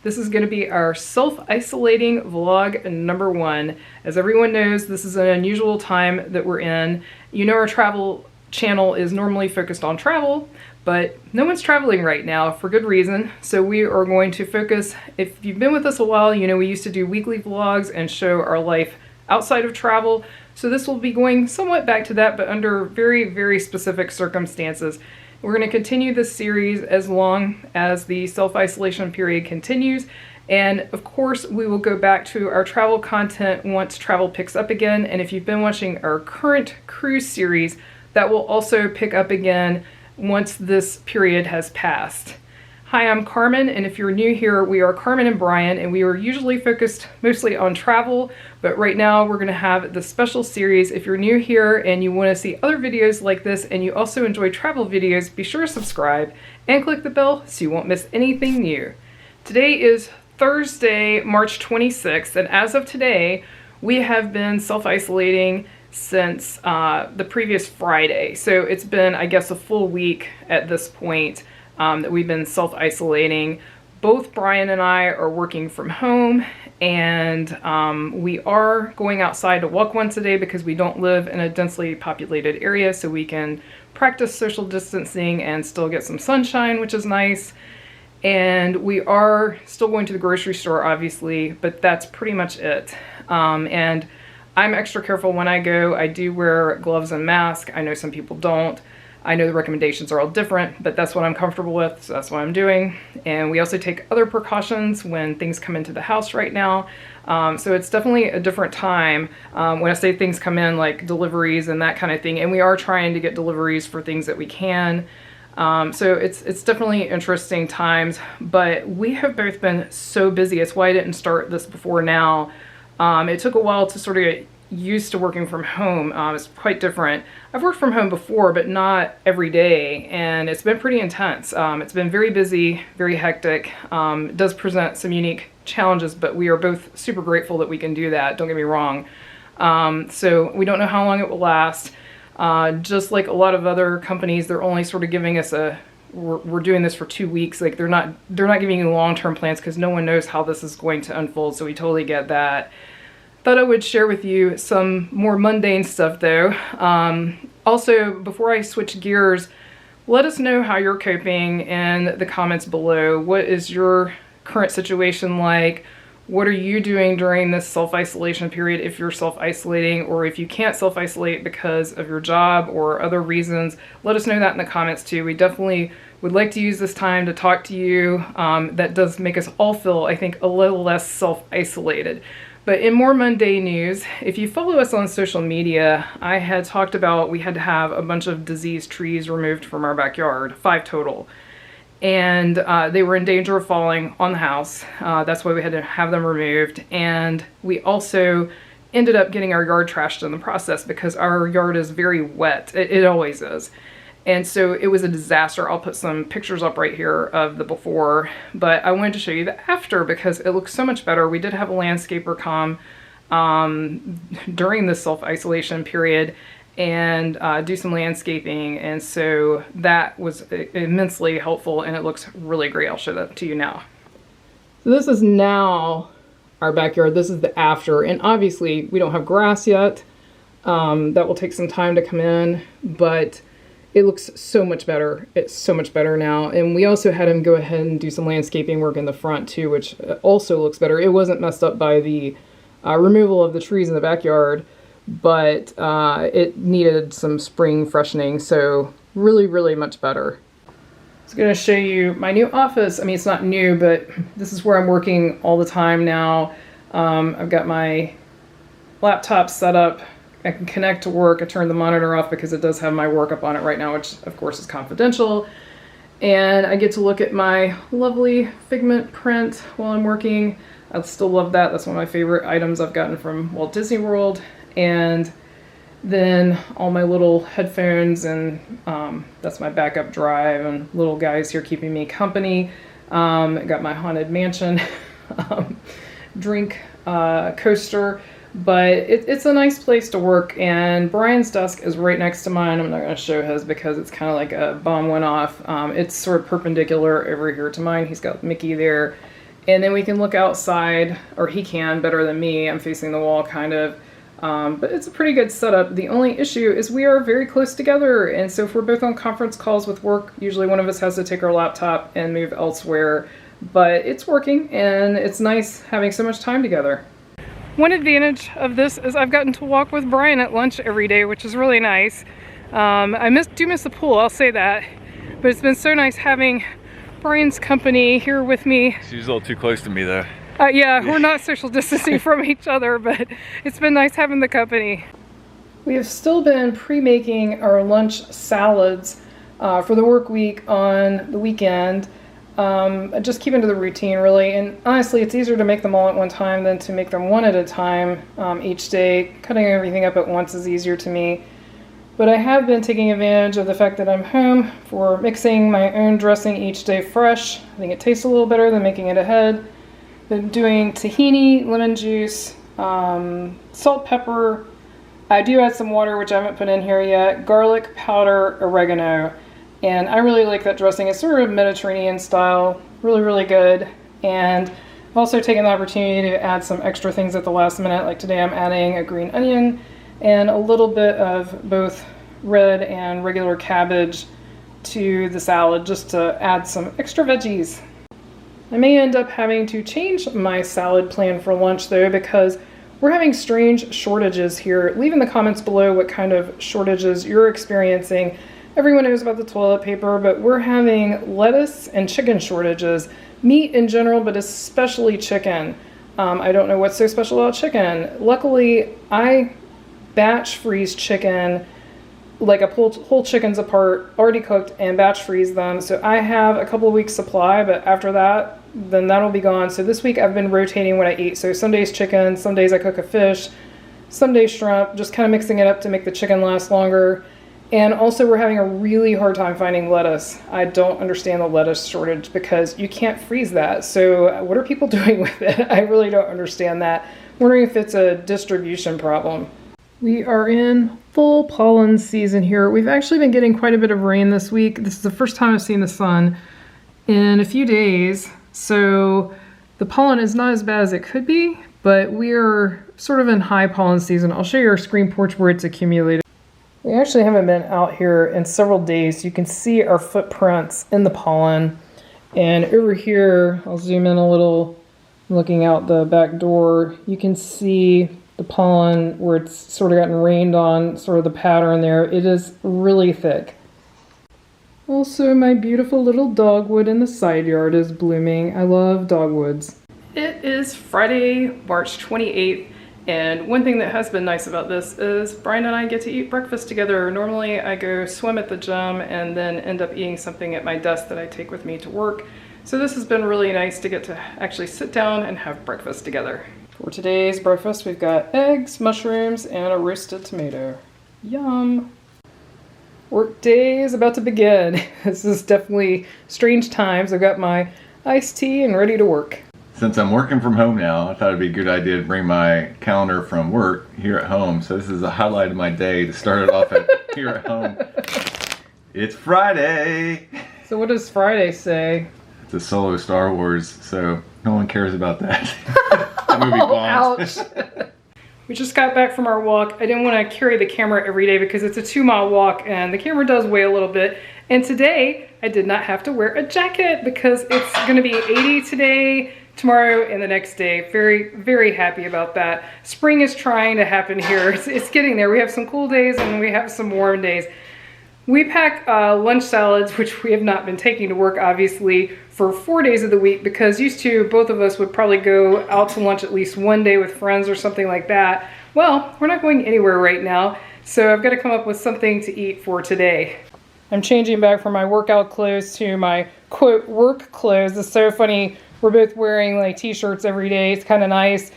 This is going to be our self-isolating vlog number 1. As everyone knows, this is an unusual time that we're in. You know, our travel channel is normally focused on travel, but no one's traveling right now for good reason. So we are going to focus, if you've been with us a while, you know we used to do weekly vlogs and show our life outside of travel. So this will be going somewhat back to that, but under very, very specific circumstances. We're going to continue this series as long as the self-isolation period continues. And of course, we will go back to our travel content once travel picks up again. And if you've been watching our current cruise series, that will also pick up again once this period has passed. Hi, I'm Carmen, and if you're new here, we are Carmen and Brian, and we are usually focused mostly on travel, but right now we're going to have the special series. If you're new here and you want to see other videos like this and you also enjoy travel videos, be sure to subscribe and click the bell so you won't miss anything new. Today is Thursday, March 26th, and as of today, we have been self-isolating since the previous Friday. So it's been, I guess, a full week at this point that we've been self-isolating. Both Brian and I are working from home, and we are going outside to walk once a day because we don't live in a densely populated area, so we can practice social distancing and still get some sunshine, which is nice. And we are still going to the grocery store, obviously, but that's pretty much it. And I'm extra careful when I go. I do wear gloves and mask. I know some people don't. I know the recommendations are all different, but that's what I'm comfortable with, so that's what I'm doing. And we also take other precautions when things come into the house right now. So it's definitely a different time when I say things come in, like deliveries and that kind of thing. And we are trying to get deliveries for things that we can. So it's definitely interesting times, but we have both been so busy. It's why I didn't start this before now. It took a while to sort of get used to working from home. It's quite different. I've worked from home before, but not every day, and it's been pretty intense. It's been very busy, very hectic. It does present some unique challenges, but we are both super grateful that we can do that, don't get me wrong. So we don't know how long it will last. Just like a lot of other companies, they're only sort of giving us we're doing this for 2 weeks. Like they're not giving you long-term plans because no one knows how this is going to unfold, so we totally get that. Thought I would share with you some more mundane stuff though. Also, before I switch gears, let us know how you're coping in the comments below. What is your current situation like? What are you doing during this self-isolation period if you're self-isolating, or if you can't self-isolate because of your job or other reasons? Let us know that in the comments too. We definitely would like to use this time to talk to you. That does make us all feel, I think, a little less self-isolated. But in more mundane news, if you follow us on social media, I had talked about we had to have a bunch of diseased trees removed from our backyard, 5 total. And they were in danger of falling on the house. That's why we had to have them removed. And we also ended up getting our yard trashed in the process because our yard is very wet. It always is. And so it was a disaster. I'll put some pictures up right here of the before, but I wanted to show you the after because it looks so much better. We did have a landscaper come during the self-isolation period and do some landscaping, and so that was immensely helpful, and it looks really great. I'll show that to you now. So this is now our backyard. This is the after, and obviously we don't have grass yet. That will take some time to come in, but it looks so much better. It's so much better now. And we also had him go ahead and do some landscaping work in the front too, which also looks better. It wasn't messed up by the removal of the trees in the backyard, but it needed some spring freshening. So really, really much better. I was going to show you my new office. I mean, it's not new, but this is where I'm working all the time now. I've got my laptop set up. I can connect to work. I turned the monitor off because it does have my work up on it right now, which of course is confidential. And I get to look at my lovely Figment print while I'm working. I still love that. That's one of my favorite items I've gotten from Walt Disney World. And then all my little headphones, and that's my backup drive, and little guys here keeping me company. I got my Haunted Mansion drink coaster. But it's a nice place to work, and Brian's desk is right next to mine. I'm not going to show his because it's kind of like a bomb went off. It's sort of perpendicular over here to mine. He's got Mickey there, And then we can look outside, or he can better than me. I'm facing the wall kind of. But it's a pretty good setup. The only issue is we are very close together. And so if we're both on conference calls with work, usually one of us has to take our laptop and move elsewhere. But it's working, and it's nice having so much time together. One advantage of this is I've gotten to walk with Brian at lunch every day, which is really nice. I do miss the pool, I'll say that. But it's been so nice having Brian's company here with me. She's a little too close to me though. Yeah, we're not social distancing from each other, but it's been nice having the company. We have still been pre-making our lunch salads for the work week on the weekend. Just keeping to the routine really, and honestly it's easier to make them all at one time than to make them one at a time each day. Cutting everything up at once is easier to me. But I have been taking advantage of the fact that I'm home for mixing my own dressing each day fresh. I think it tastes a little better than making it ahead. Been doing tahini, lemon juice, salt, pepper. I do add some water, which I haven't put in here yet, garlic powder, oregano. And I really like that dressing. It's sort of Mediterranean style, really, really good. And I've also taken the opportunity to add some extra things at the last minute. Like today I'm adding a green onion and a little bit of both red and regular cabbage to the salad just to add some extra veggies. I may end up having to change my salad plan for lunch though, because we're having strange shortages here. Leave in the comments below what kind of shortages you're experiencing. Everyone knows about the toilet paper, but we're having lettuce and chicken shortages. Meat in general, but especially chicken. I don't know what's so special about chicken. Luckily, I batch freeze chicken, like I pull whole chickens apart, already cooked, and batch freeze them. So I have a couple of weeks supply, but after that, then that'll be gone. So this week I've been rotating what I eat. So some days chicken, some days I cook a fish, some days shrimp, just kind of mixing it up to make the chicken last longer. And also we're having a really hard time finding lettuce. I don't understand the lettuce shortage because you can't freeze that. So what are people doing with it? I really don't understand that. I'm wondering if it's a distribution problem. We are in full pollen season here. We've actually been getting quite a bit of rain this week. This is the first time I've seen the sun in a few days. So the pollen is not as bad as it could be, but we are sort of in high pollen season. I'll show you our screen porch where it's accumulated. We actually haven't been out here in several days. You can see our footprints in the pollen. And over here, I'll zoom in a little, looking out the back door, you can see the pollen where it's sort of gotten rained on, sort of the pattern there. It is really thick. Also, my beautiful little dogwood in the side yard is blooming. I love dogwoods. It is Friday, March 28th. And one thing that has been nice about this is Brian and I get to eat breakfast together. Normally I go swim at the gym and then end up eating something at my desk that I take with me to work. So this has been really nice to get to actually sit down and have breakfast together. For today's breakfast, we've got eggs, mushrooms, and a roasted tomato. Yum! Work day is about to begin. This is definitely strange times. I've got my iced tea and ready to work. Since I'm working from home now, I thought it'd be a good idea to bring my calendar from work here at home. So this is a highlight of my day to start it off here at home. It's Friday! So what does Friday say? It's a solo Star Wars, so no one cares about that. That movie bombs. Ouch! We just got back from our walk. I didn't want to carry the camera every day because it's a 2-mile walk and the camera does weigh a little bit. And today, I did not have to wear a jacket because it's going to be 80 today, tomorrow, and the next day. Very, very happy about that. Spring is trying to happen here. It's getting there. We have some cool days and we have some warm days. We pack lunch salads, which we have not been taking to work, obviously, for 4 days of the week because used to, both of us would probably go out to lunch at least one day with friends or something like that. Well, we're not going anywhere right now, so I've got to come up with something to eat for today. I'm changing back from my workout clothes to my, quote, work clothes. It's so funny. We're both wearing like t-shirts every day. It's kind of nice.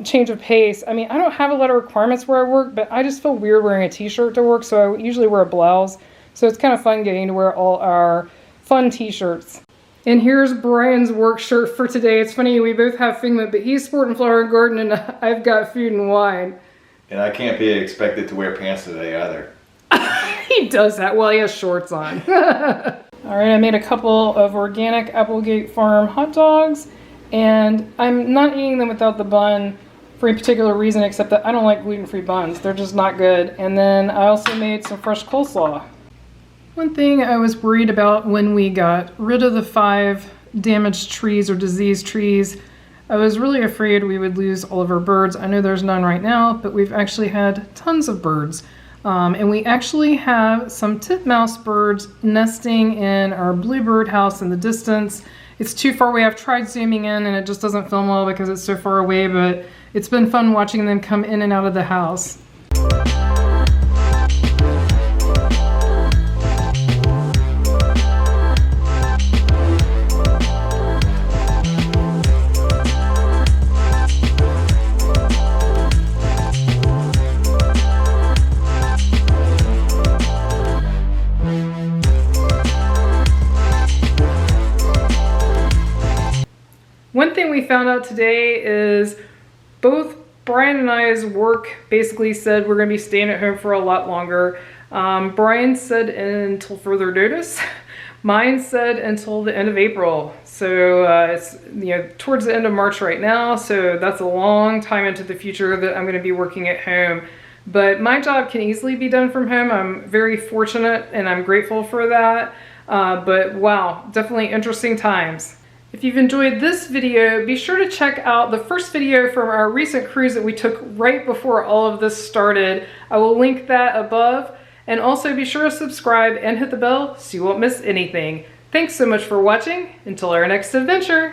Change of pace. I mean, I don't have a lot of requirements where I work, but I just feel weird wearing a t-shirt to work, so I usually wear a blouse. So it's kind of fun getting to wear all our fun t-shirts. And here's Brian's work shirt for today. It's funny, we both have Figment, but he's Sport & Flower and Garden, and I've got Food and Wine. And I can't be expected to wear pants today either. He does that while he has shorts on. All right, I made a couple of organic Applegate Farm hot dogs, And I'm not eating them without the bun for a particular reason, except that I don't like gluten-free buns. They're just not good. And then I also made some fresh coleslaw. One thing I was worried about when we got rid of the 5 damaged trees or diseased trees, I was really afraid we would lose all of our birds. I know there's none right now, but we've actually had tons of birds. And we actually have some titmouse birds nesting in our bluebird house in the distance. It's too far away. I've tried zooming in and it just doesn't film well because it's so far away, but it's been fun watching them come in and out of the house. One thing we found out today is both Brian and I's work basically said we're going to be staying at home for a lot longer. Brian said until further notice. Mine said until the end of April. So it's towards the end of March right now. So that's a long time into the future that I'm going to be working at home. But my job can easily be done from home. I'm very fortunate and I'm grateful for that. But wow, definitely interesting times. If you've enjoyed this video, be sure to check out the first video from our recent cruise that we took right before all of this started. I will link that above. And also be sure to subscribe and hit the bell so you won't miss anything. Thanks so much for watching. Until our next adventure.